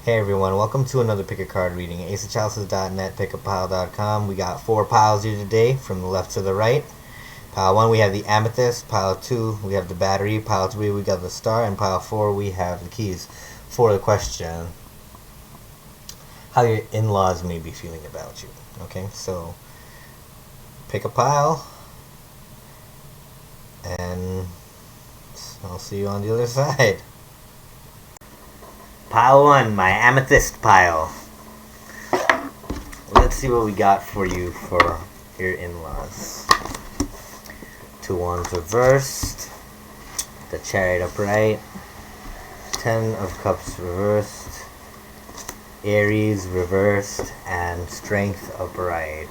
Hey everyone, welcome to another pick a card reading. AceOfChalices.net, pickapile.com. We got 4 piles here today from the left to the right. Pile 1 we have the Amethyst, pile 2 we have the Battery, pile 3 we got the Star, and pile 4 we have the Keys. For the question, how your in-laws may be feeling about you. Okay, so pick a pile, and I'll see you on the other side. Pile 1, my Amethyst pile. Let's see what we got for you for your in-laws. 2 wands reversed, the Chariot upright, 10 of cups reversed, Aries reversed, and Strength upright.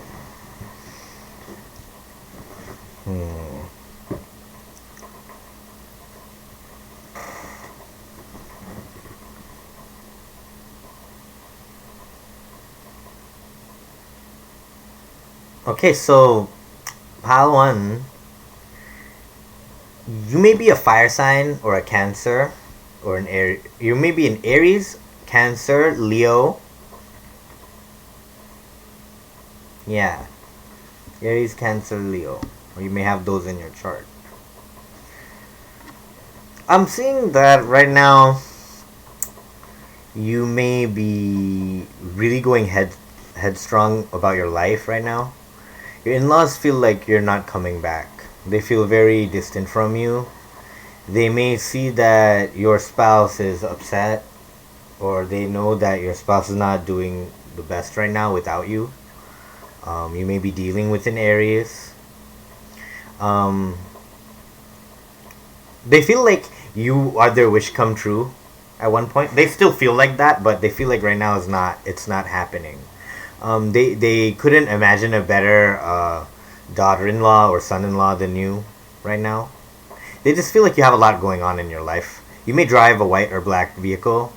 Okay, so pile 1, you may be a fire sign or a Cancer or an Aries. You may be an Aries, Cancer, Leo. Yeah, Aries, Cancer, Leo. Or you may have those in your chart. I'm seeing that right now you may be really going headstrong about your life right now. Your in-laws feel like you're not coming back. They feel very distant from you. They may see that your spouse is upset, or they know that your spouse is not doing the best right now without you. You may be dealing with an Aries. They feel like you are their wish come true at one point. They still feel like that, but they feel like right now it's not happening. They couldn't imagine a better daughter-in-law or son-in-law than you right now. They just feel like you have a lot going on in your life. You may drive a white or black vehicle,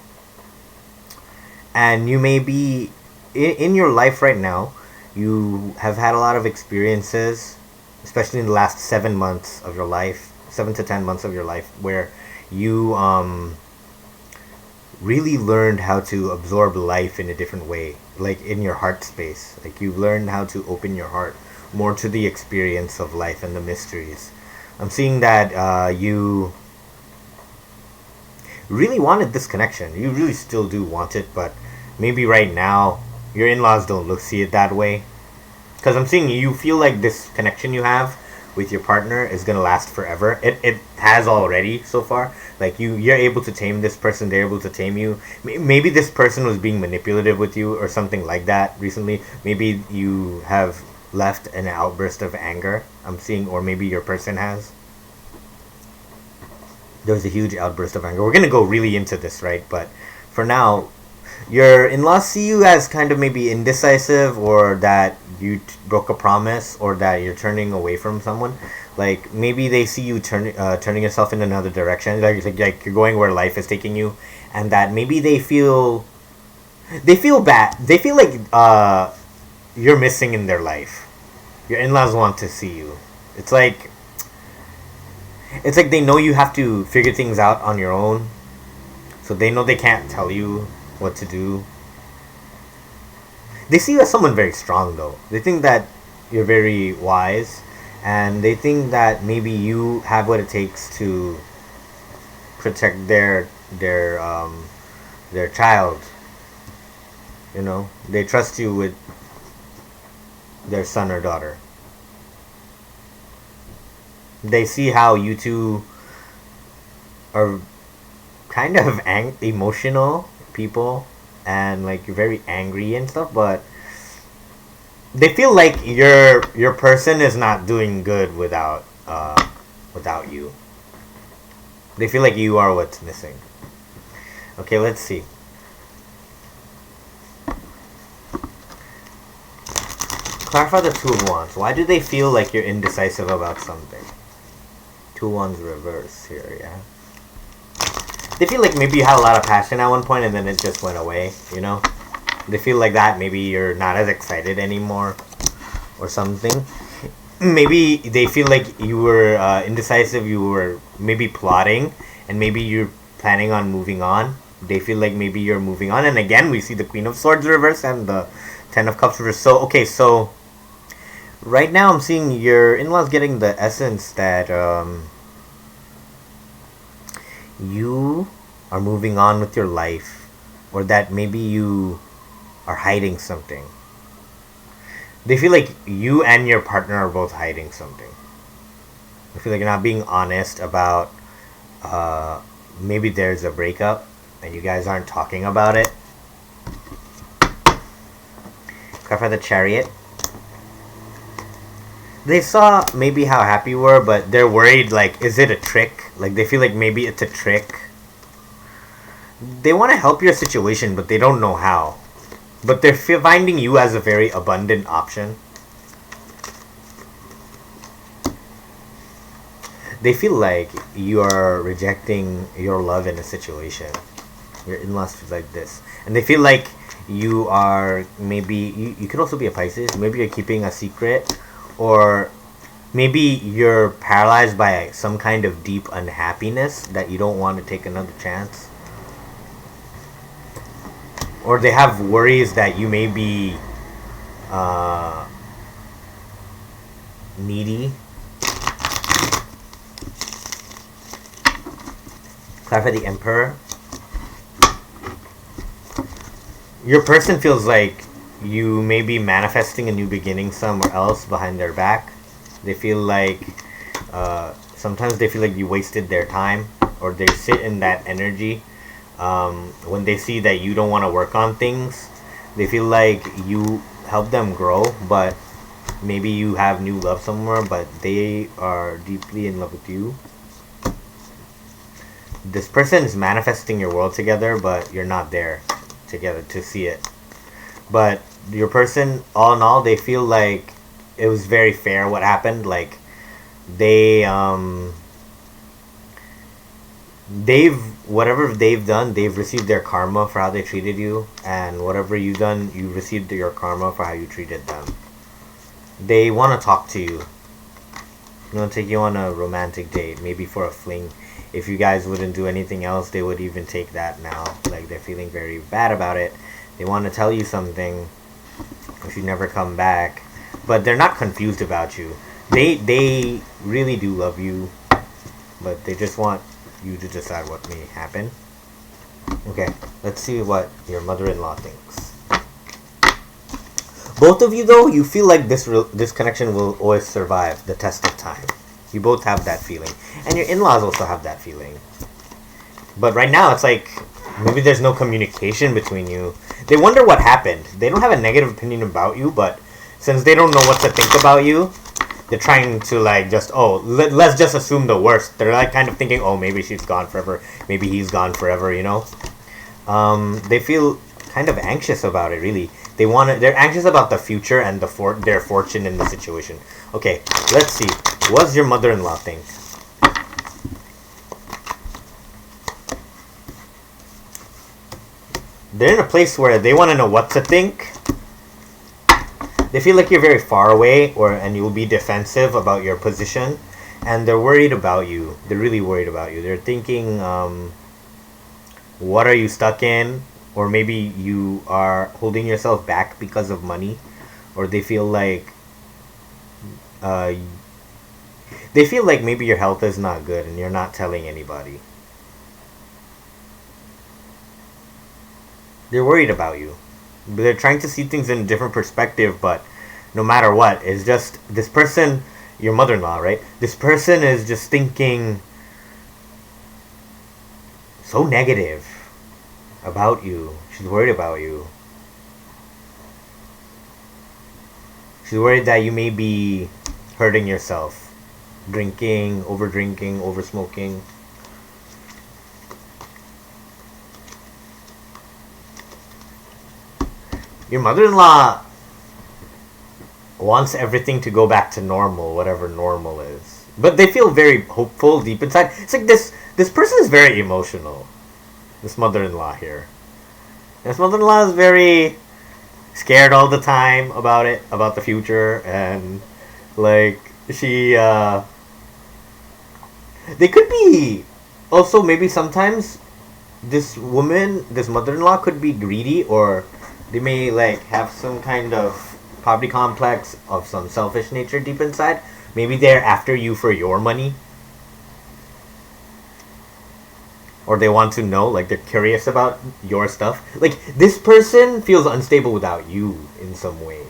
and you may be in your life right now. You have had a lot of experiences, especially in the last 7 months of your life, 7 to 10 months of your life, where you really learned how to absorb life in a different way, like in your heart space. Like you've learned how to open your heart more to the experience of life and the mysteries. I'm seeing that you really wanted this connection. You really still do want it, but maybe right now your in-laws don't see it that way. Because I'm seeing you feel like this connection you have with your partner is gonna last forever. It has already so far. Like you're able to tame this person, they're able to tame you. Maybe this person was being manipulative with you or something like that recently. Maybe you have left an outburst of anger. I'm seeing, or maybe your person has. There was a huge outburst of anger. We're gonna go really into this, right? But for now, your in-laws see you as kind of maybe indecisive, or that you broke a promise, or that you're turning away from someone. Like maybe they see you turning yourself in another direction, like you're going where life is taking you, and that maybe they feel bad. They feel like you're missing in their life. Your in-laws want to see you. It's like they know you have to figure things out on your own, so they know they can't tell you what to do. They see you as someone very strong, though. They think that you're very wise, and they think that maybe you have what it takes to protect their child. You know, they trust you with their son or daughter. They see how you two are kind of emotional people, and like you're very angry and stuff, but they feel like your person is not doing good without you. They feel like you are what's missing. Okay, let's see. Clarify the Two of Wands. Why do they feel like you're indecisive about something? Two Wands reverse here, yeah. They feel like maybe you had a lot of passion at one point and then it just went away, you know? They feel like that maybe you're not as excited anymore or something. Maybe they feel like you were indecisive, you were maybe plotting, and maybe you're planning on moving on. they feel like maybe you're moving on. And again, we see the Queen of Swords reverse and the Ten of Cups reverse. So, okay, so right now I'm seeing your in-laws getting the essence that you are moving on with your life, or that maybe you are hiding something. They feel like you and your partner are both hiding something. I feel like you're not being honest about maybe there's a breakup and you guys aren't talking about it. Card for the Chariot. They saw maybe how happy you were, but they're worried, like, is it a trick? Like, they feel like maybe it's a trick. They want to help your situation, but they don't know how. But they're finding you as a very abundant option. They feel like you are rejecting your love in a situation. Your in-laws feel like this. And they feel like you are maybe... You could also be a Pisces. Maybe you're keeping a secret. Or maybe you're paralyzed by some kind of deep unhappiness that you don't want to take another chance. Or they have worries that you may be needy. Clarify the Emperor. Your person feels like you may be manifesting a new beginning somewhere else behind their back. They feel like sometimes they feel like you wasted their time, or they sit in that energy. When they see that you don't want to work on things, they feel like you help them grow, but maybe you have new love somewhere, but they are deeply in love with you. This person is manifesting your world together, but you're not there together to see it. But your person, all in all, they feel like it was very fair what happened. Like, they've whatever they've done, they've received their karma for how they treated you, and whatever you've done, you received your karma for how you treated them. They want to talk to you. They want to take you on a romantic date, maybe for a fling. If you guys wouldn't do anything else, they would even take that now. Like, they're feeling very bad about it. They want to tell you something if you never come back, but they're not confused about you. They really do love you, but they just want you to decide what may happen. Okay, let's see what your mother-in-law thinks. Both of you, though, you feel like this connection will always survive the test of time. You both have that feeling, and your in-laws also have that feeling. But right now, it's like maybe there's no communication between you. They wonder what happened. They don't have a negative opinion about you, but since they don't know what to think about you, they're trying to, like, just, let's just assume the worst. They're, like, kind of thinking, maybe she's gone forever. Maybe he's gone forever, you know? They feel kind of anxious about it, really. They're anxious about the future and their fortune in the situation. Okay, let's see. What's your mother-in-law think? They're in a place where they want to know what to think. They feel like you're very far away, and you'll be defensive about your position, and they're worried about you. They're really worried about you. They're thinking, what are you stuck in? Or maybe you are holding yourself back because of money, or they feel like maybe your health is not good and you're not telling anybody. They're worried about you. They're trying to see things in a different perspective, but no matter what, it's just this person, your mother-in-law, right? This person is just thinking so negative about you. She's worried about you. She's worried that you may be hurting yourself. Drinking, over smoking. Your mother-in-law wants everything to go back to normal, whatever normal is. But they feel very hopeful deep inside. It's like this person is very emotional. This mother-in-law here. This mother-in-law is very scared all the time about the future, and like they could be also maybe sometimes this woman, this mother-in-law could be greedy, or they may like have some kind of poverty complex of some selfish nature deep inside. Maybe they're after you for your money, or they want to know, like they're curious about your stuff. Like this person feels unstable without you in some way.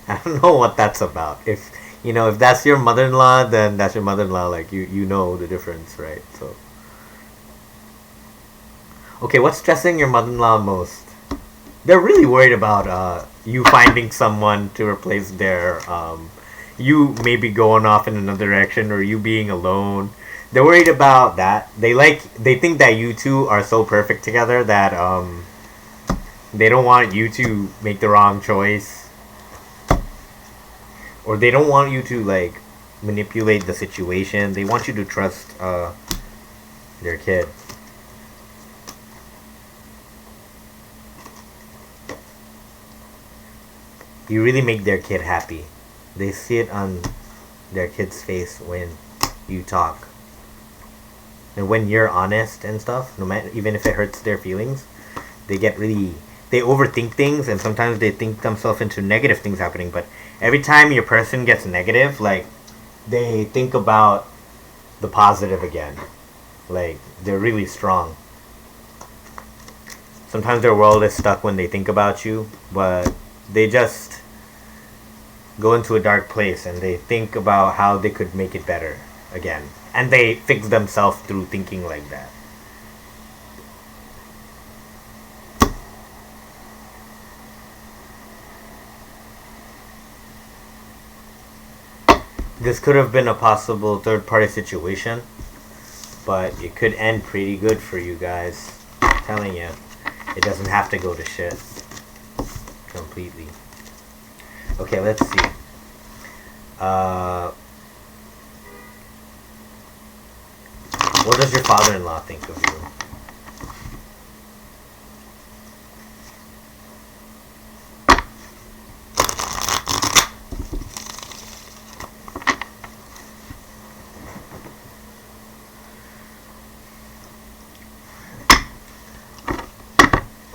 I don't know what that's about. If if that's your mother-in-law, then that's your mother-in-law. Like you know the difference, right? So okay, what's stressing your mother-in-law most? They're really worried about you finding someone to replace their you maybe going off in another direction, or you being alone. They're worried about that. They think that you two are so perfect together that they don't want you to make the wrong choice, or they don't want you to like manipulate the situation. They want you to trust their kid. You really make their kid happy. They see it on their kid's face when you talk. And when you're honest and stuff, no matter, even if it hurts their feelings, they get really, they overthink things, and sometimes they think themselves into negative things happening. But every time your person gets negative, like they think about the positive again. Like they're really strong. Sometimes their world is stuck when they think about you, but they just go into a dark place and they think about how they could make it better again. And they fix themselves through thinking like that. This could have been a possible third party situation, but it could end pretty good for you guys. I'm telling you, it doesn't have to go to shit completely. Okay, let's see. What does your father-in-law think of you?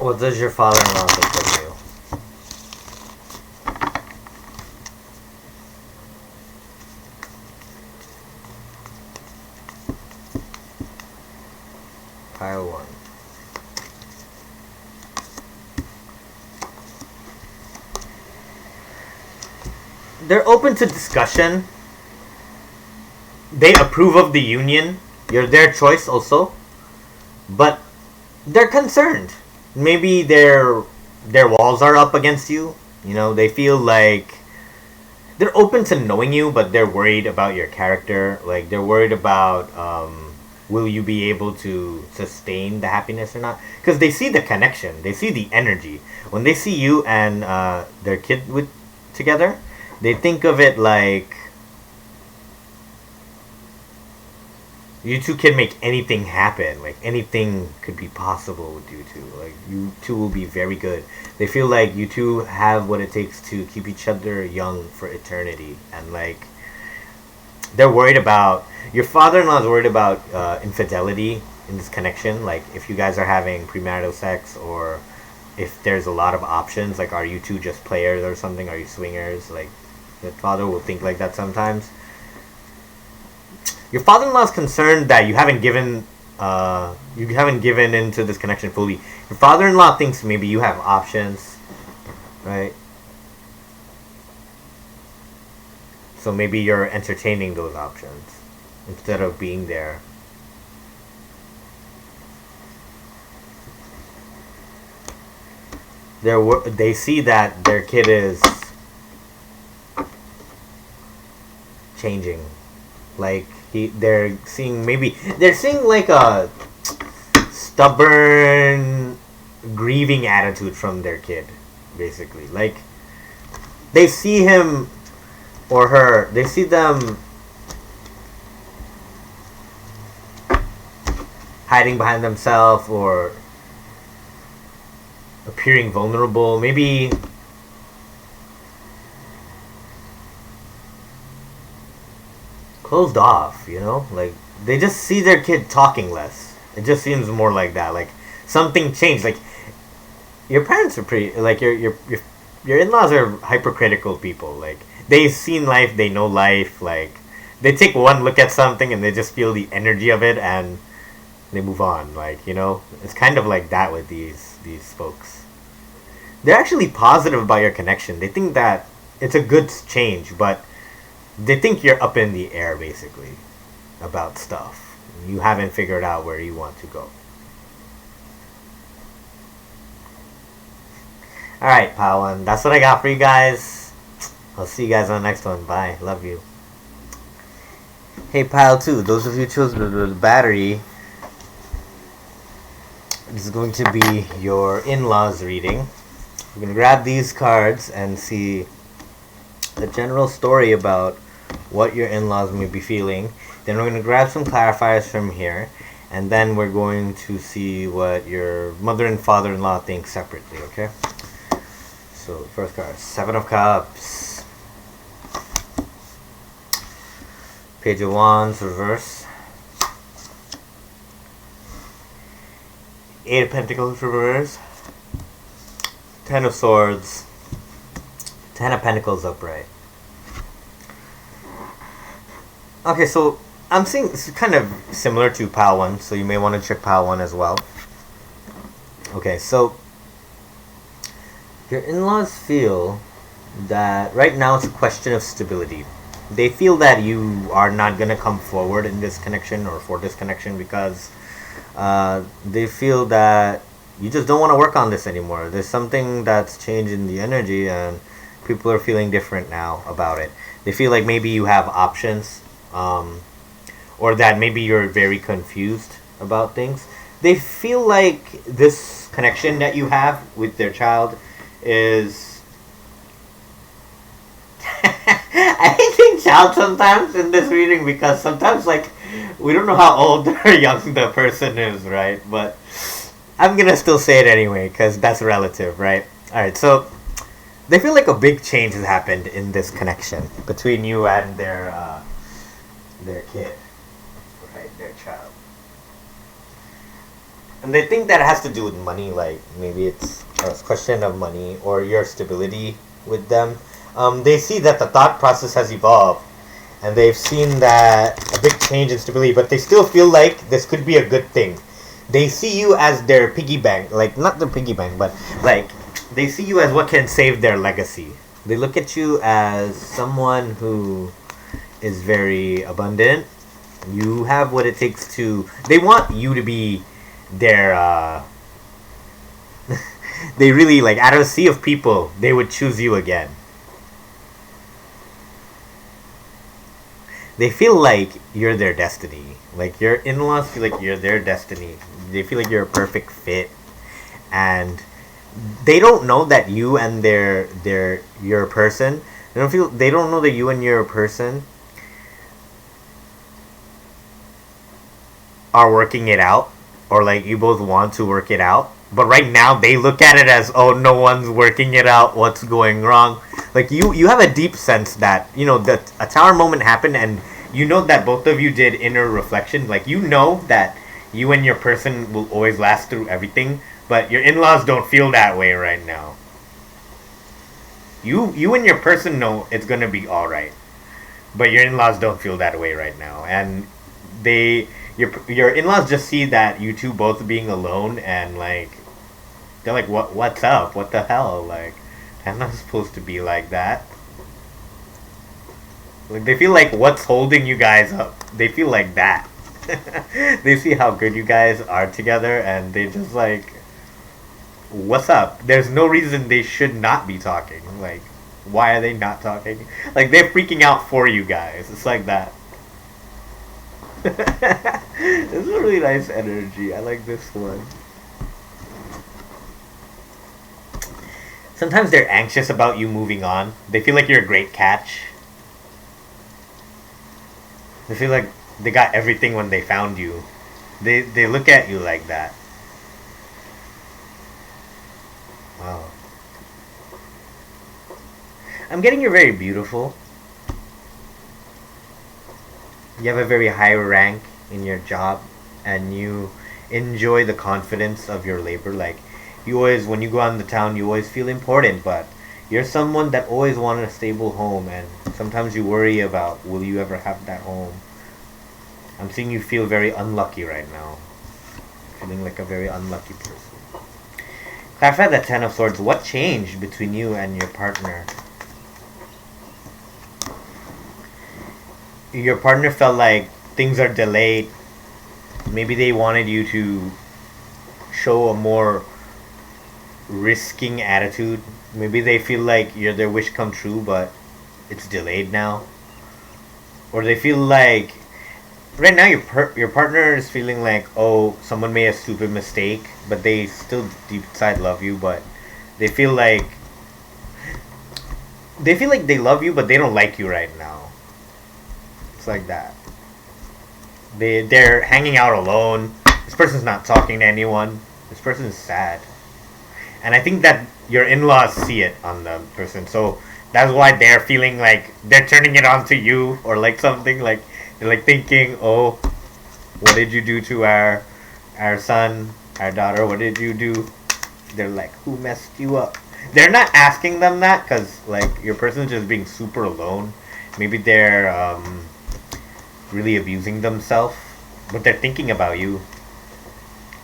What does your father-in-law think of you? Pile 1. They're open to discussion. They approve of the union. You're their choice also. But they're concerned. Maybe their walls are up against you. They feel like they're open to knowing you, but they're worried about your character. Like they're worried about will you be able to sustain the happiness or not? Because they see the connection, they see the energy. When they see you and their kid together, they think of it like you two can make anything happen. Like anything could be possible with you two. Like you two will be very good. They feel like you two have what it takes to keep each other young for eternity. And like they're worried about, your father-in-law is worried about infidelity in this connection. Like if you guys are having premarital sex, or if there's a lot of options, like are you two just players or something? Are you swingers? Like the father will think like that sometimes. Your father-in-law is concerned that you haven't given into this connection fully. Your father-in-law thinks maybe you have options, right? So maybe you're entertaining those options instead of being there. They see that their kid is changing. Like they're seeing like a stubborn, grieving attitude from their kid, basically. Like they see him or her, they see them hiding behind themselves or appearing vulnerable, maybe closed off, like they just see their kid talking less. It just seems more like that. Like something changed. Like your parents are pretty like your in-laws are hypercritical people. Like they've seen life, they know life. Like they take one look at something and they just feel the energy of it and they move on. Like it's kind of like that with these folks. They're actually positive about your connection. They think that it's a good change, but they think you're up in the air basically about stuff. You haven't figured out where you want to go. Alright, pile one. That's what I got for you guys. I'll see you guys on the next one. Bye. Love you. Hey, pile two. Those of you who chose the battery, this is going to be your in-laws reading. We're going to grab these cards and see the general story about what your in-laws may be feeling. Then we're going to grab some clarifiers from here. And then we're going to see what your mother and father-in-law think separately, okay? So, first card, Seven of Cups. Page of Wands, reverse. Eight of Pentacles, reverse. Ten of Swords. Ten of Pentacles, upright. Okay, so I'm seeing this is kind of similar to pile 1, so you may want to check pile 1 as well. Okay, so your in-laws feel that right now it's a question of stability. They feel that you are not going to come forward in this connection or for this connection because they feel that you just don't want to work on this anymore. There's something that's changing the energy and people are feeling different now about it. They feel like maybe you have options or that maybe you're very confused about things. They feel like this connection that you have with their child is I think child sometimes in this reading because sometimes like we don't know how old or young the person is, right? But I'm gonna still say it anyway because that's relative, right? Alright, so they feel like a big change has happened in this connection between you and their kid, right? Their child. And they think that it has to do with money, like maybe it's a question of money or your stability with them. They see that the thought process has evolved and they've seen that a big change in stability, but they still feel like this could be a good thing. They see you as their piggy bank, like not the piggy bank, but like they see you as what can save their legacy. They look at you as someone who is very abundant. You have what it takes to. They want you to be their. They really like out of a sea of people, they would choose you again. They feel like you're their destiny. Like your in-laws feel like you're their destiny. They feel like you're a perfect fit, and they don't know that you and you're a person. They don't know that you and you're a person are working it out, or like you both want to work it out. But right now they look at it as, oh, no one's working it out. What's going wrong? Like you have a deep sense that that a tower moment happened, and you know that both of you did inner reflection. Like you know that you and your person will always last through everything, but your in-laws don't feel that way right now. You and your person know it's gonna be all right, but your in-laws don't feel that way right now, and your in-laws just see that you two both being alone, and like they're like, what's up? What the hell? Like I'm not supposed to be like that. Like they feel like what's holding you guys up? They feel like that. They see how good you guys are together, and they just like, what's up? There's no reason they should not be talking. Like, why are they not talking? Like they're freaking out for you guys. It's like that. This is a really nice energy. I like this one. Sometimes they're anxious about you moving on. They feel like you're a great catch. They feel like they got everything when they found you. They look at you like that. Wow. I'm getting you're very beautiful. You have a very high rank in your job, and you enjoy the confidence of your labor. Like, you always, when you go out in the town, you always feel important, but you're someone that always wanted a stable home, and sometimes you worry about, will you ever have that home? I'm seeing you feel very unlucky right now. Feeling like a very unlucky person. Clarify the Ten of Swords. What changed between you and your partner? Your partner felt like things are delayed. Maybe they wanted you to show a more risking attitude. Maybe they feel like you're their wish come true, but it's delayed now. Or they feel like right now your partner is feeling like, oh, someone made a stupid mistake, but they still deep inside love you. But they feel like they love you, but they don't like you right now. It's like that. They're hanging out alone. This person's not talking to anyone. This person is sad. And I think that your in-laws see it on the person. So that's why they're feeling like they're turning it on to you, or like something like they're like thinking, oh, what did you do to our son, our daughter? What did you do? They're like, who messed you up? They're not asking them that because like your person's just being super alone. Maybe they're really abusing themselves, but they're thinking about you.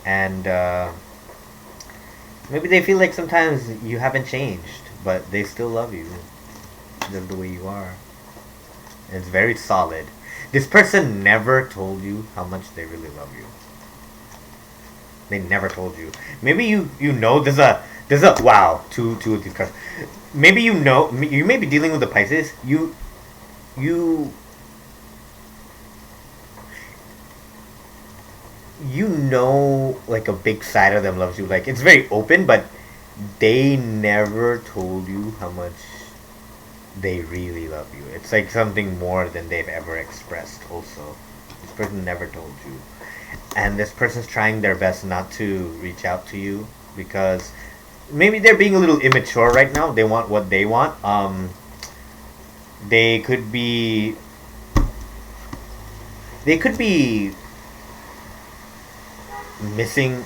And maybe they feel like sometimes you haven't changed, but they still love you just the way you are. And it's very solid. This person never told you how much they really love you. They never told you. Maybe you know there's a wow, two of these cards. Maybe you know, you may be dealing with the Pisces. You know like a big side of them loves you. Like, it's very open, but they never told you how much they really love you. It's like something more than they've ever expressed also. This person never told you. And this person's trying their best not to reach out to you because maybe they're being a little immature right now. They want what they want. They could be missing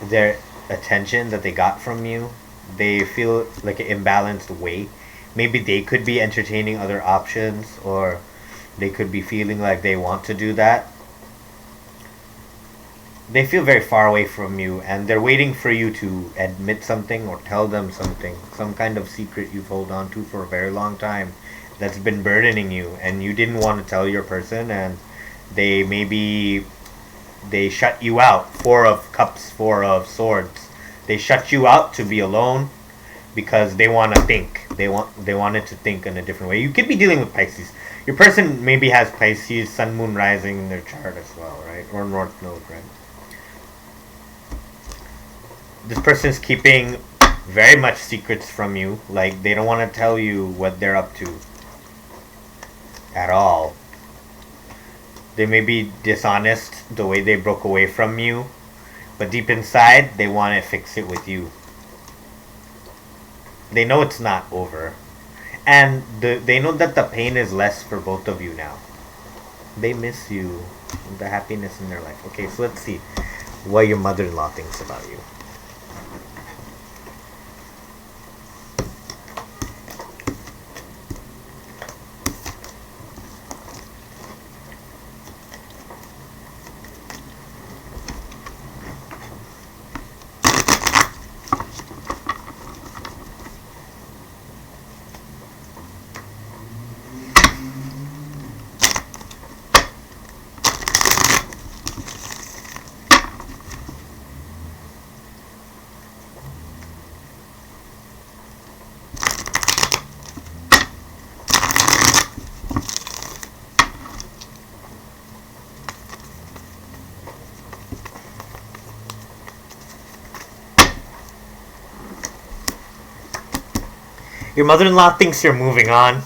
their attention that they got from you. They feel like an imbalanced way. Maybe they could be entertaining other options, or they could be feeling like they want to do that. They feel very far away from you, and they're waiting for you to admit something or tell them something, some kind of secret you've held on to for a very long time that's been burdening you, and you didn't want to tell your person, and they shut you out. Four of Cups, Four of Swords. They shut you out to be alone because they want to think. They wanted to think in a different way. You could be dealing with Pisces. Your person maybe has Pisces, Sun, Moon, Rising in their chart as well, right? Or North Node, right? This person's keeping very much secrets from you. Like, they don't want to tell you what they're up to at all. They may be dishonest the way they broke away from you, but deep inside, they want to fix it with you. They know it's not over. And they know that the pain is less for both of you now. They miss you, the happiness in their life. Okay, so let's see what your mother-in-law thinks about you. Your mother-in-law thinks you're moving on.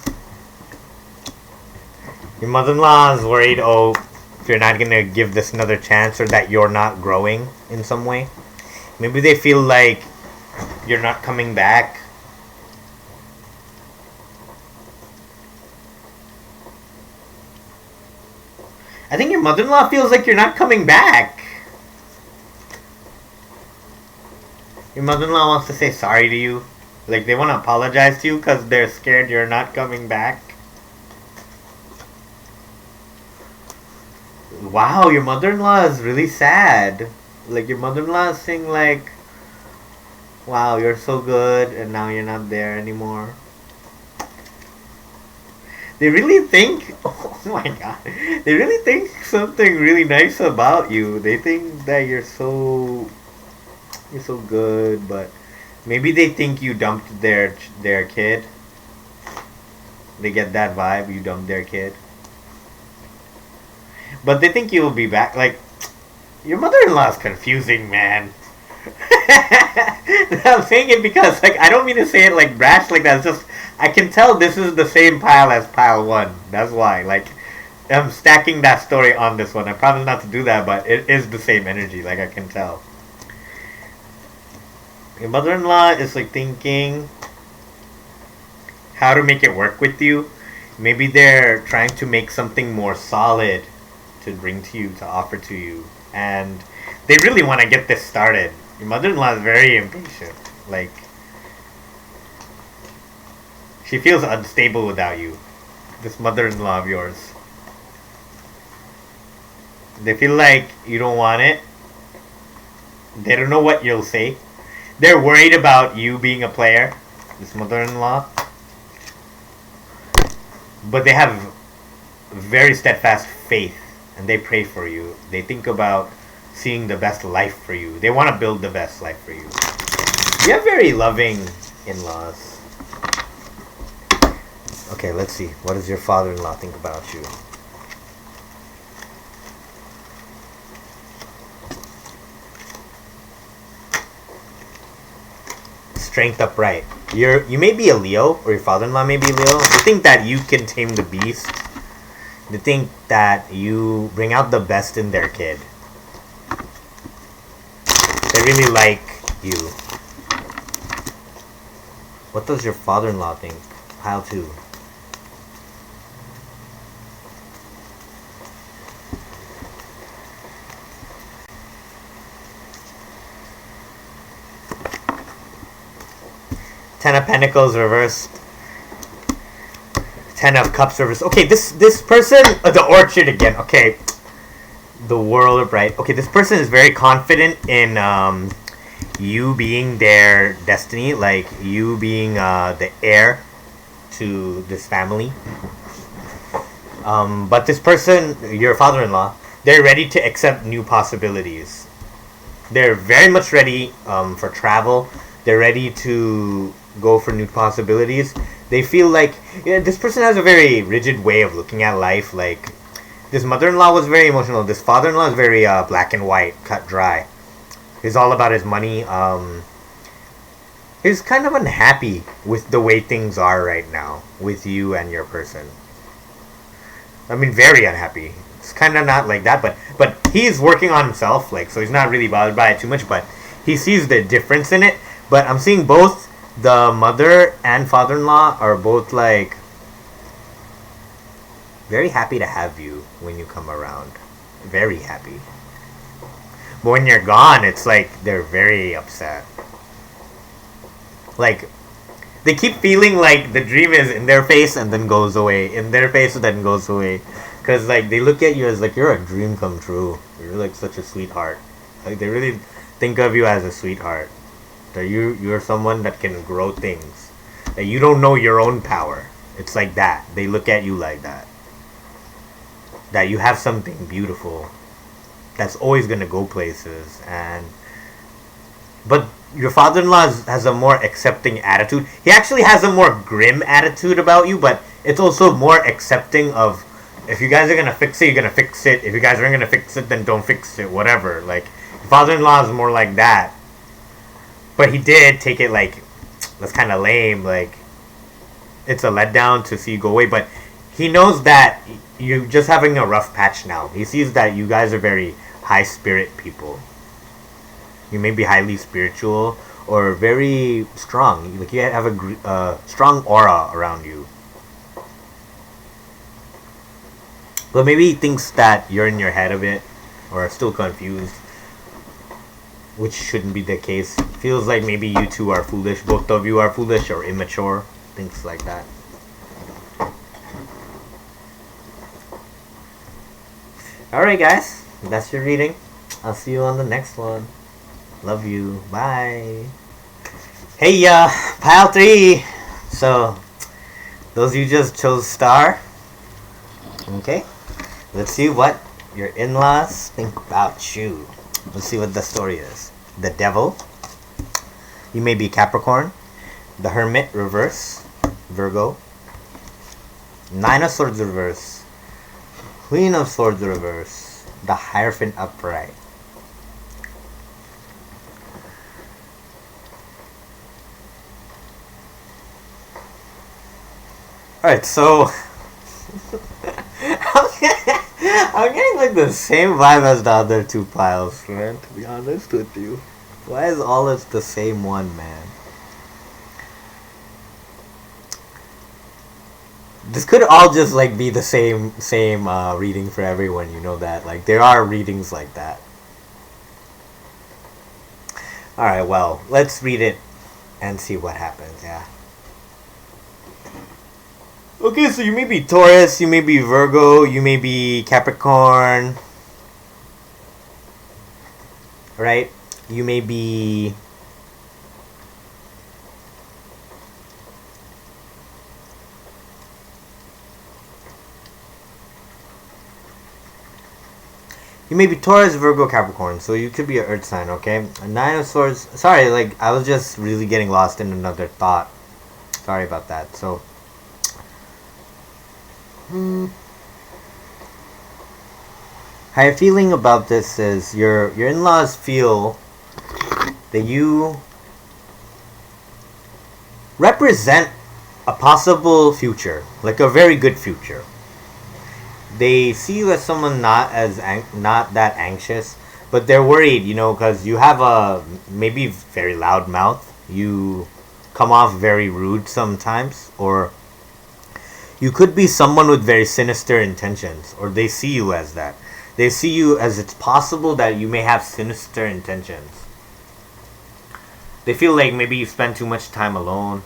Your mother-in-law is worried, oh, if you're not going to give this another chance, or that you're not growing in some way. Maybe they feel like you're not coming back. I think your mother-in-law feels like you're not coming back. Your mother-in-law wants to say sorry to you. Like they want to apologize to you because they're scared you're not coming back. Wow, your mother-in-law is really sad. Like your mother-in-law is saying like, wow, you're so good and now you're not there anymore. They really think, oh my god, they really think something really nice about you. They think that you're so good, but maybe they think you dumped their kid. They get that vibe, you dumped their kid. But they think you'll be back. Like, your mother-in-law is confusing, man. I'm saying it because, like, I don't mean to say it like brash like that. It's just I can tell this is the same pile as pile one. That's why. Like, I'm stacking that story on this one. I promise not to do that, but it is the same energy. Like, I can tell. Your mother-in-law is like thinking how to make it work with you. Maybe they're trying to make something more solid to bring to you, to offer to you, and they really want to get this started. Your mother-in-law is very impatient. Like, she feels unstable without you. This mother-in-law of yours. They feel like you don't want it. They don't know what you'll say. They're worried about you being a player. This mother-in-law. But they have very steadfast faith. And they pray for you. They think about seeing the best life for you. They want to build the best life for you. You have very loving in-laws. Okay, let's see. What does your father-in-law think about you? Strength upright. You may be a Leo, or your father-in-law may be Leo. They think that you can tame the beast. They think that you bring out the best in their kid. They really like you. What does your father-in-law think? Pile 2. Ten of Pentacles reversed. Ten of Cups reversed. Okay, this person, the Orchard again. Okay, the World of Bright. Okay, this person is very confident in you being their destiny, like you being the heir to this family. But this person, your father-in-law, they're ready to accept new possibilities. They're very much ready for travel. They're ready to go for new possibilities. They feel like this person has a very rigid way of looking at life. Like, this mother-in-law was very emotional. This father-in-law is very black and white, cut dry. He's all about his money. He's kind of unhappy with the way things are right now with you and your person. I mean, very unhappy. It's kind of not like that, but he's working on himself, like, so he's not really bothered by it too much, but he sees the difference in it. But I'm seeing both the mother and father-in-law are both, like, very happy to have you when you come around. Very happy. But when you're gone, it's like they're very upset. Like, they keep feeling like the dream is in their face and then goes away. In their face and then goes away. Because, like, they look at you as, like, you're a dream come true. You're, like, such a sweetheart. Like, they really think of you as a sweetheart. That you're someone that can grow things. That you don't know your own power. It's like that. They look at you like that. That you have something beautiful that's always going to go places. But your father-in-law has a more accepting attitude. He actually has a more grim attitude about you, but it's also more accepting of, if you guys are going to fix it, you're going to fix it. If you guys aren't going to fix it, then don't fix it. Whatever. Like, your father-in-law is more like that. But he did take it like, that's kind of lame. Like, it's a letdown to see you go away. But he knows that you're just having a rough patch now. He sees that you guys are very high spirit people. You may be highly spiritual or very strong. Like, you have a strong aura around you. But maybe he thinks that you're in your head a bit or are still confused. which shouldn't be the case. Feels like maybe you two are foolish. Both of you are foolish or immature. Things like that. Alright, guys. That's your reading. I'll see you on the next one. Love you. Bye. Hey, pile 3. So, those you just chose star. Okay. Let's see what your in-laws think about you. Let's see what the story is. The Devil. You may be Capricorn. The Hermit reverse. Virgo. 9 of Swords reverse. Queen of Swords reverse. The Hierophant upright. Alright, so I'm getting like the same vibe as the other two piles, man, to be honest with you. Why is all it's the same one, man? This could all just like be the same reading for everyone, you know that. Like there are readings like that. Alright, well, let's read it and see what happens, yeah. Okay, so you may be Taurus, you may be Virgo, you may be Capricorn, right? You may be Taurus, Virgo, Capricorn, so you could be an Earth sign, okay? A 9 of Swords. Sorry, like I was just really getting lost in another thought. Sorry about that. So. How you're feeling about this is your in-laws feel that you represent a possible future, like a very good future. They see you as someone not that anxious, but they're worried, you know, because you have a maybe very loud mouth. You come off very rude sometimes, or you could be someone with very sinister intentions, or they see you as that. They see you as it's possible that you may have sinister intentions. They feel like maybe you spend too much time alone,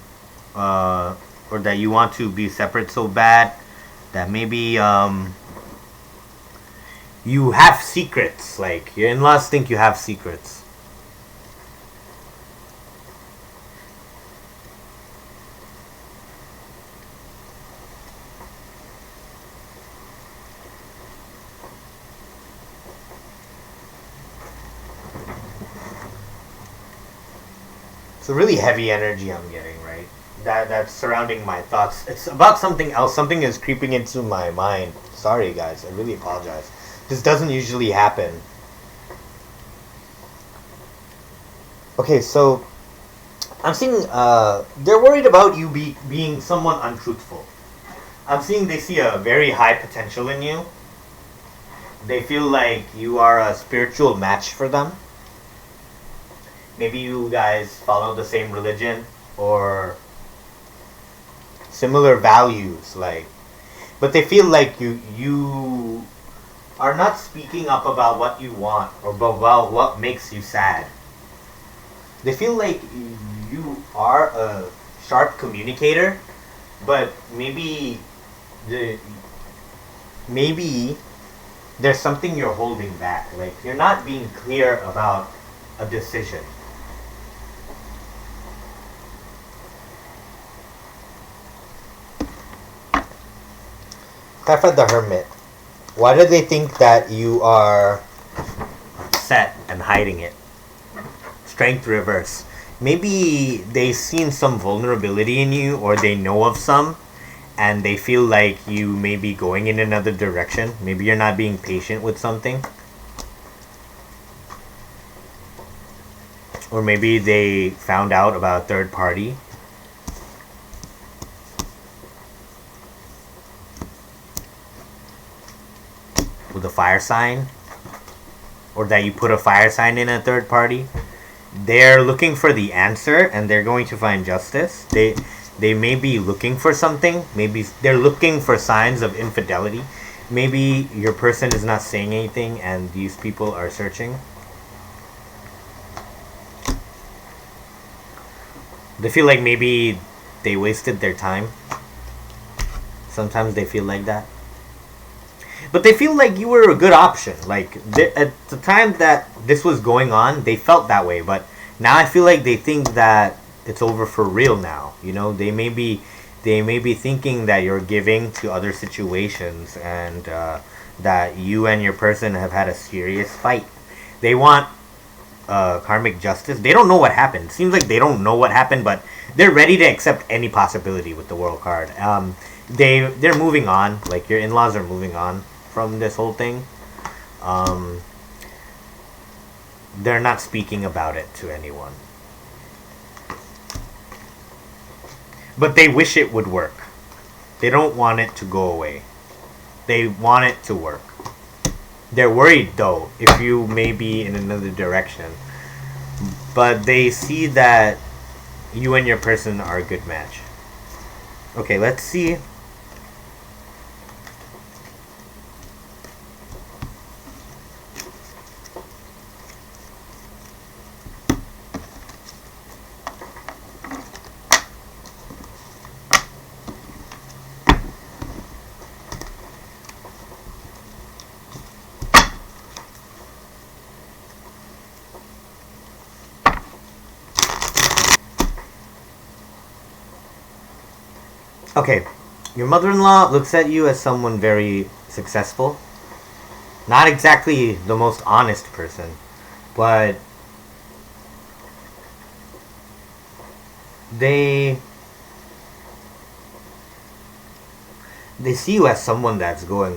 or that you want to be separate so bad that maybe you have secrets. Like your in-laws think you have secrets. It's a really heavy energy I'm getting, right? That's surrounding my thoughts. It's about something else. Something is creeping into my mind. Sorry, guys. I really apologize. This doesn't usually happen. Okay, so I'm seeing they're worried about you being someone untruthful. I'm seeing they see a very high potential in you. They feel like you are a spiritual match for them. Maybe you guys follow the same religion or similar values, like, but they feel like you are not speaking up about what you want or about what makes you sad. They feel like you are a sharp communicator, but maybe there's something you're holding back. Like you're not being clear about a decision. Kafra the Hermit. Why do they think that you are set and hiding it? Strength reverse. Maybe they've seen some vulnerability in you, or they know of some, and they feel like you may be going in another direction. Maybe you're not being patient with something. Or maybe they found out about a third party. With a fire sign, or that you put a fire sign in a third party. They're looking for the answer, and they're going to find justice. They may be looking for something. Maybe they're looking for signs of infidelity. Maybe your person is not saying anything, and these people are searching. They feel like maybe they wasted their time. Sometimes they feel like that. But they feel like you were a good option. Like at the time that this was going on, they felt that way. But now I feel like they think that it's over for real now. You know, they may be thinking that you're giving to other situations, and that you and your person have had a serious fight. They want karmic justice. They don't know what happened. Seems like they don't know what happened, but they're ready to accept any possibility with the world card. They're moving on. Like your in-laws are moving on from this whole thing. Um, they're not speaking about it to anyone, but they wish it would work. They don't want it to go away. They want it to work. They're worried though if you may be in another direction, but they see that you and your person are a good match. Okay, let's see. Okay, your mother-in-law looks at you as someone very successful. Not exactly the most honest person, but they they see you as someone that's going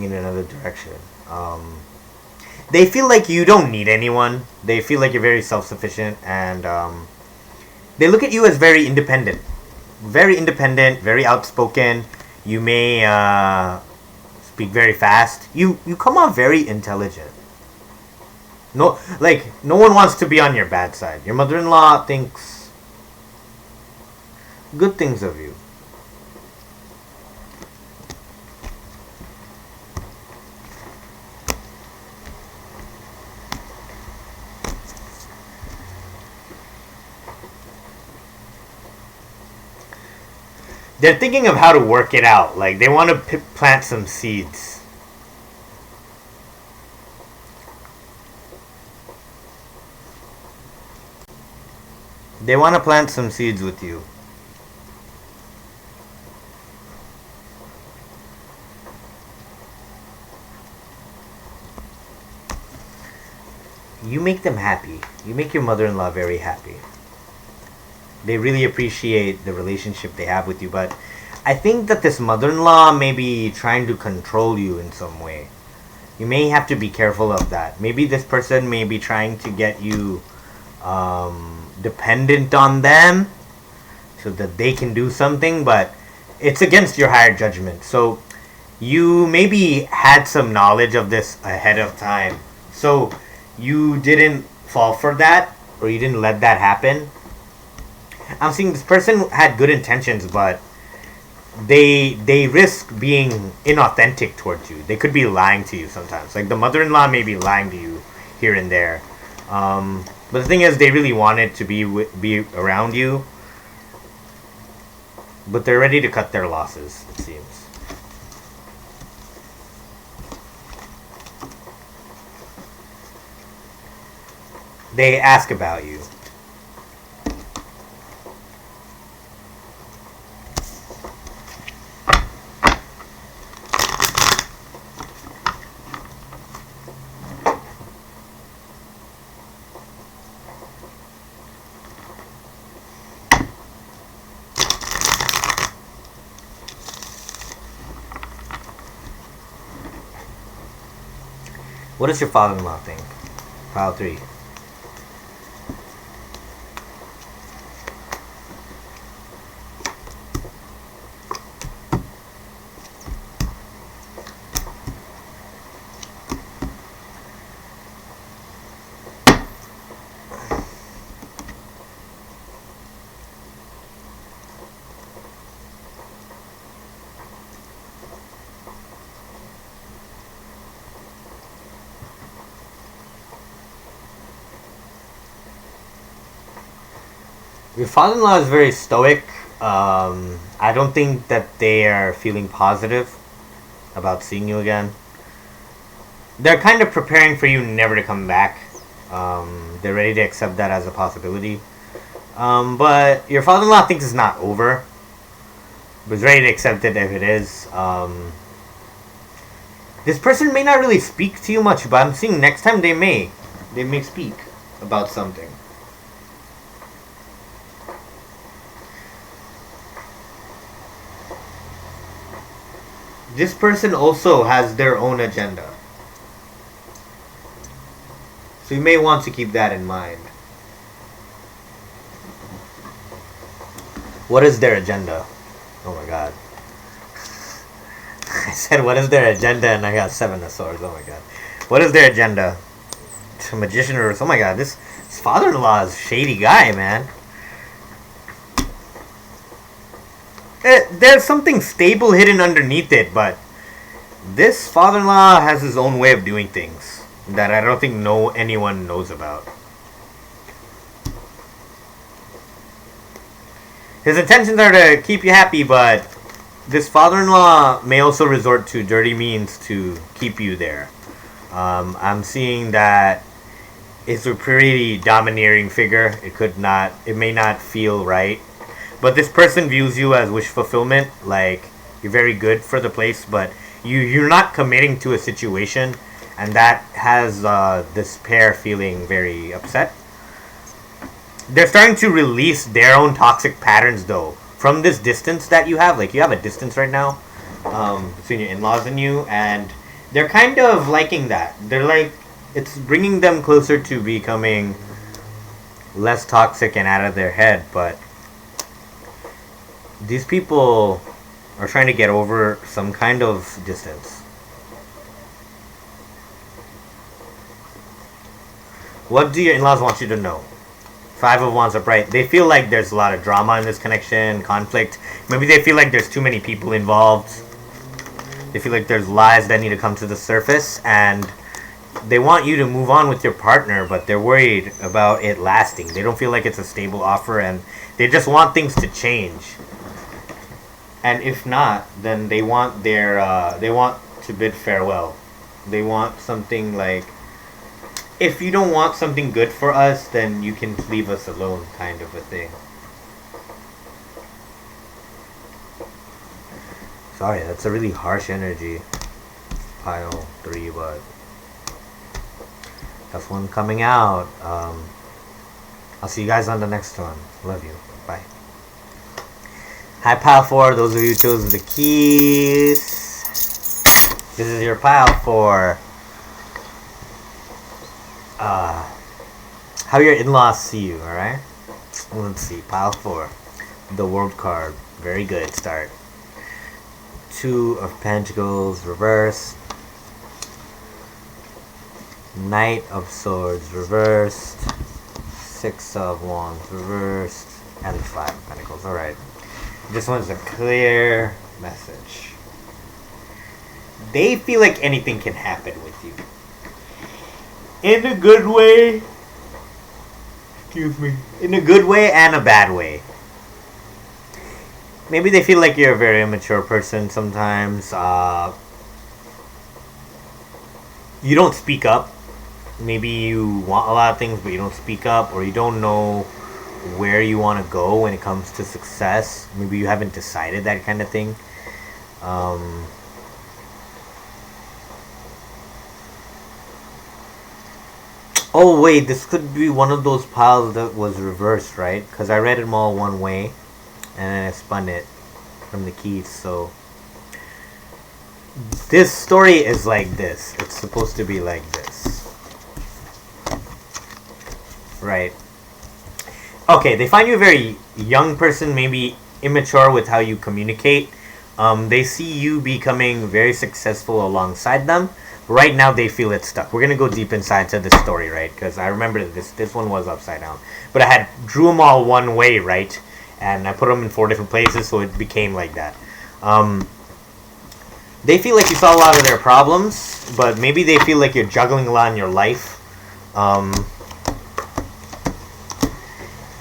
in another direction. They feel like you don't need anyone. They feel like you're very self-sufficient, and they look at you as very independent, very outspoken. You may speak very fast. You come off very intelligent. No, like no one wants to be on your bad side. Your mother-in-law thinks good things of you. They're thinking of how to work it out. Like they want to plant some seeds. They want to plant some seeds with you. You make them happy. You make your mother-in-law very happy. They really appreciate the relationship they have with you, but I think that this mother-in-law may be trying to control you in some way. You may have to be careful of that. Maybe this person may be trying to get you dependent on them so that they can do something, but it's against your higher judgment. So you maybe had some knowledge of this ahead of time. So you didn't fall for that, or you didn't let that happen. I'm seeing this person had good intentions, but they risk being inauthentic towards you. They could be lying to you sometimes. Like the mother-in-law may be lying to you here and there. But the thing is, they really wanted to be around you, but they're ready to cut their losses, it seems. They ask about you. What does your father-in-law think? Pile 3. Your father-in-law is very stoic. I don't think that they are feeling positive about seeing you again. They're kind of preparing for you never to come back. They're ready to accept that as a possibility. But your father-in-law thinks it's not over. But is ready to accept it if it is. This person may not really speak to you much, but I'm seeing next time they may. They may speak about something. This person also has their own agenda. So you may want to keep that in mind. What is their agenda? Oh my god. I said, what is their agenda? And I got 7 of swords. Oh my god. What is their agenda? A magician or... Oh my god, this father-in-law is a shady guy, man. There's something stable hidden underneath it, but this father-in-law has his own way of doing things that I don't think anyone knows about. His intentions are to keep you happy, but this father-in-law may also resort to dirty means to keep you there. I'm seeing that it's a pretty domineering figure. It may not feel right. But this person views you as wish fulfillment, like you're very good for the place, but you're not committing to a situation, and that has this pair feeling very upset. They're starting to release their own toxic patterns, though, from this distance that you have. Like, you have a distance right now between your in-laws and you, and they're kind of liking that. They're like, it's bringing them closer to becoming less toxic and out of their head, but these people are trying to get over some kind of distance. What do your in-laws want you to know? 5 of Wands upright. They feel like there's a lot of drama in this connection, conflict. Maybe they feel like there's too many people involved. They feel like there's lies that need to come to the surface, and they want you to move on with your partner, but they're worried about it lasting. They don't feel like it's a stable offer, and they just want things to change. And if not, then they want they want to bid farewell. They want something like, if you don't want something good for us, then you can leave us alone, kind of a thing. Sorry, that's a really harsh energy. Pile 3, but that's one coming out. I'll see you guys on the next one. Love you. Bye. Hi, pile 4. Those of you who chose the keys. This is your pile 4. How your in-laws see you, alright? Let's see, pile 4. The World card. Very good start. 2 of Pentacles reversed. Knight of Swords reversed. 6 of Wands reversed. And 5 of Pentacles. Alright. This one's a clear message. They feel like anything can happen with you. In a good way. Excuse me. In a good way and a bad way. Maybe they feel like you're a very immature person sometimes. You don't speak up. Maybe you want a lot of things, but you don't speak up, or you don't know where you want to go when it comes to success. Maybe you haven't decided, that kind of thing. Oh wait, this could be one of those piles that was reversed, right? Because I read them all one way, and then I spun it from the keys. So this story is like this. It's supposed to be like this, right? Okay, they find you a very young person, maybe immature with how you communicate. They see you becoming very successful alongside them. Right now, they feel it's stuck. We're going to go deep inside to this story, right? Because I remember this one was upside down. But I drew them all one way, right? And I put them in 4 different places, so it became like that. They feel like you saw a lot of their problems, but maybe they feel like you're juggling a lot in your life.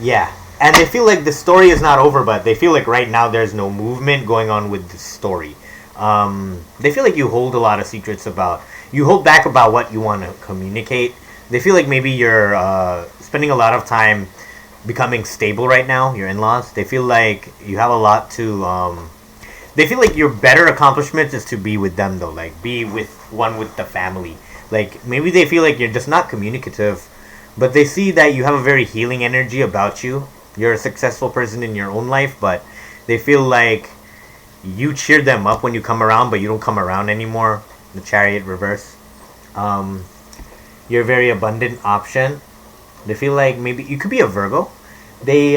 Yeah. and they feel like the story is not over, but they feel like right now there's no movement going on with the story. They feel like you hold a lot of secrets about, you hold back about what you want to communicate. They feel like maybe you're spending a lot of time becoming stable right now, your in-laws. They feel like you have a lot to, they feel like your better accomplishment is to be with them though, like be with the family. Like maybe they feel like you're just not communicative, but they see that you have a very healing energy about you. You're a successful person in your own life, but they feel like you cheer them up when you come around, but you don't come around anymore. The Chariot reverse. You're a very abundant option. They feel like maybe you could be a Virgo. They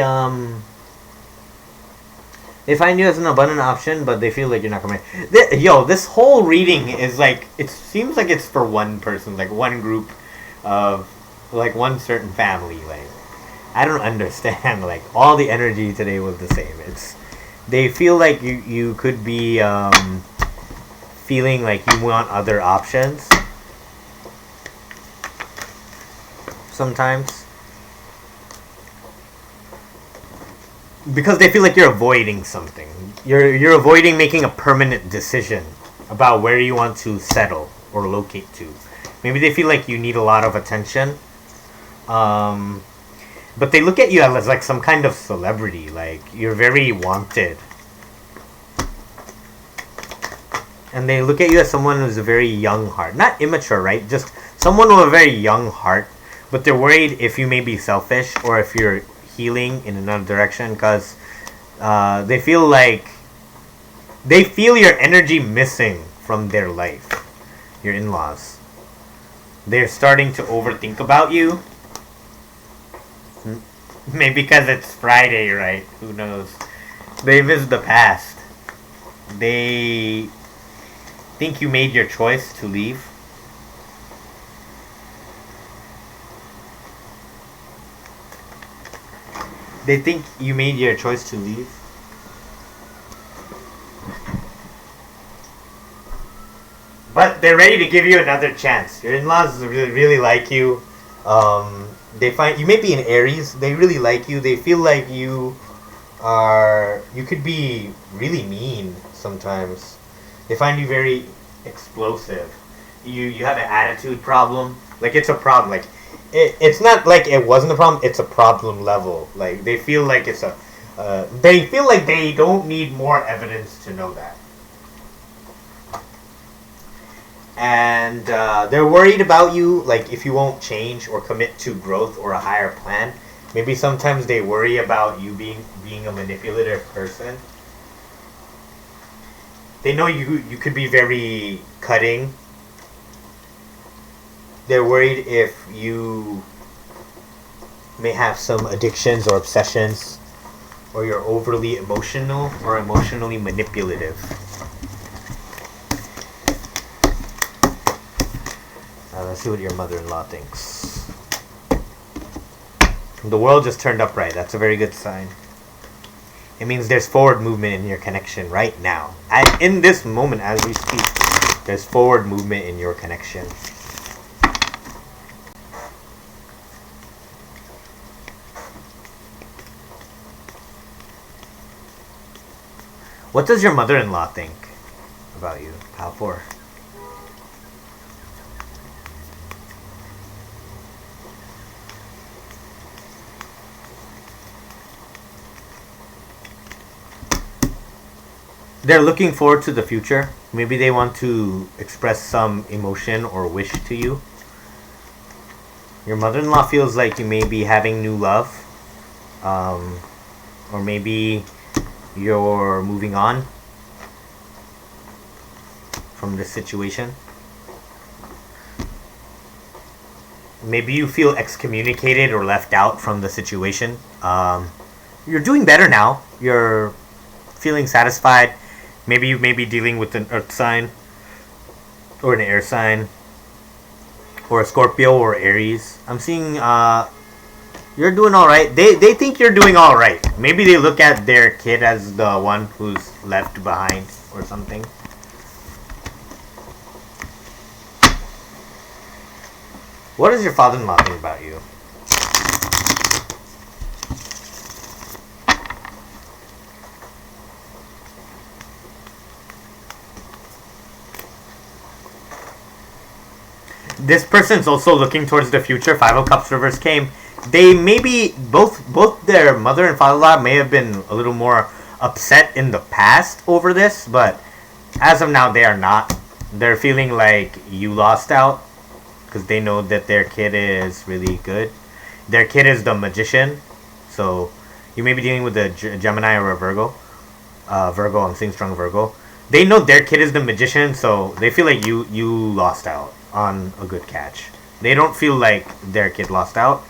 find you as an abundant option, but they feel like you're not coming. This whole reading is like, it seems like it's for one person, like one group of, like one certain family. Like, I don't understand. Like, all the energy today was the same. They feel like you could be feeling like you want other options sometimes, because they feel like you're avoiding something. You're avoiding making a permanent decision about where you want to settle or locate to. Maybe they feel like you need a lot of attention, but they look at you as like some kind of celebrity. Like, you're very wanted, and they look at you as someone who's a very young heart, not immature, right? Just someone with a very young heart. But they're worried if you may be selfish or if you're healing in another direction, because they feel like they feel your energy missing from their life, your in-laws. They're starting to overthink about you. Maybe because it's Friday, right? Who knows? They miss the past. They think you made your choice to leave. They think you made your choice to leave. But they're ready to give you another chance. Your in-laws really like you. They find you may be an Aries. They really like you. They feel like you could be really mean sometimes. They find you very explosive. You have an attitude problem. Like, it's a problem. Like, it's not like it wasn't a problem. It's a problem level. Like, they feel like it's a. They feel like they don't need more evidence to know that. And they're worried about you, like if you won't change or commit to growth or a higher plan. Maybe sometimes they worry about you being a manipulative person. They know you could be very cutting. They're worried if you may have some addictions or obsessions, or you're overly emotional or emotionally manipulative. Let's see what your mother-in-law thinks. The world just turned upright. That's a very good sign. It means there's forward movement in your connection right now. In this moment as we speak, there's forward movement in your connection. What does your mother-in-law think about you, Pal 4? They're looking forward to the future. Maybe they want to express some emotion or wish to you. Your mother-in-law feels like you may be having new love. Or maybe you're moving on from this situation. Maybe you feel excommunicated or left out from the situation. You're doing better now. You're feeling satisfied. Maybe you may be dealing with an earth sign or an air sign or a Scorpio or Aries. I'm seeing you're doing all right. They think you're doing all right. Maybe they look at their kid as the one who's left behind or something. What does your father-in-law think about you? this person's also looking towards the future. Five of Cups reverse came. They maybe both their mother and father-in-law may have been a little more upset in the past over this, but as of now they are not. They're feeling like you lost out because they know that their kid is really good. Their kid is the magician, so you may be dealing with a Gemini or a Virgo. Virgo, I'm seeing strong Virgo. They know their kid is the magician, so they feel like you lost out on a good catch. They don't feel like their kid lost out,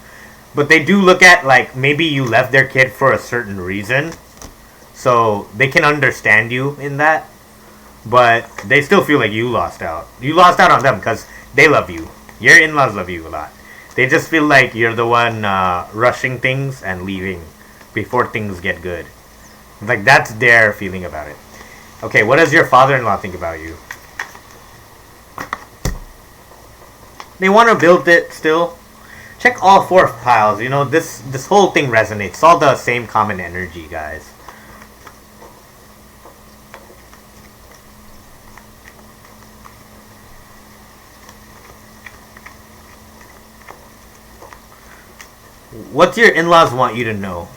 but they do look at like maybe you left their kid for a certain reason, so they can understand you in that. But they still feel like you lost out. You lost out on them because they love you. Your in-laws love you a lot. They just feel like you're the one rushing things and leaving before things get good. Like, that's their feeling about it. Okay, what does your father-in-law think about you? They want to build it still. Check all four piles. You know, this whole thing resonates. It's all the same common energy, guys. What do your in-laws want you to know?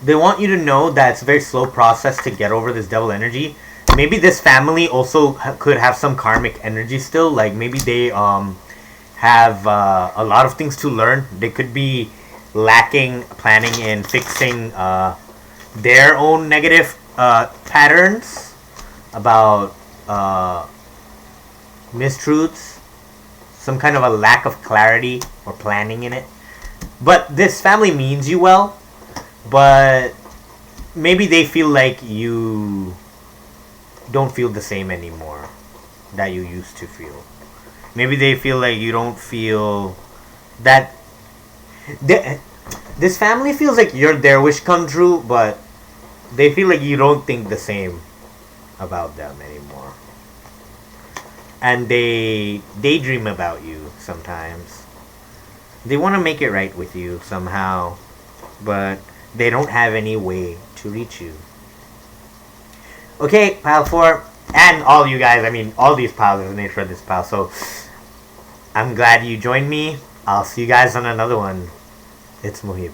They want you to know that it's a very slow process to get over this devil energy. Maybe this family also could have some karmic energy still. Like maybe they have a lot of things to learn. They could be lacking planning and fixing their own negative patterns about mistruths, some kind of a lack of clarity or planning in it. But this family means you well, but maybe they feel like you don't feel the same anymore that you used to feel. Maybe they feel like you don't feel that this family feels like you're their wish come true, but they feel like you don't think the same about them anymore. And they daydream about you sometimes. They want to make it right with you somehow, but they don't have any way to reach you. Okay, pile 4. And all you guys, I mean, all these piles resonate for this pile. So, I'm glad you joined me. I'll see you guys on another one. It's Muhib.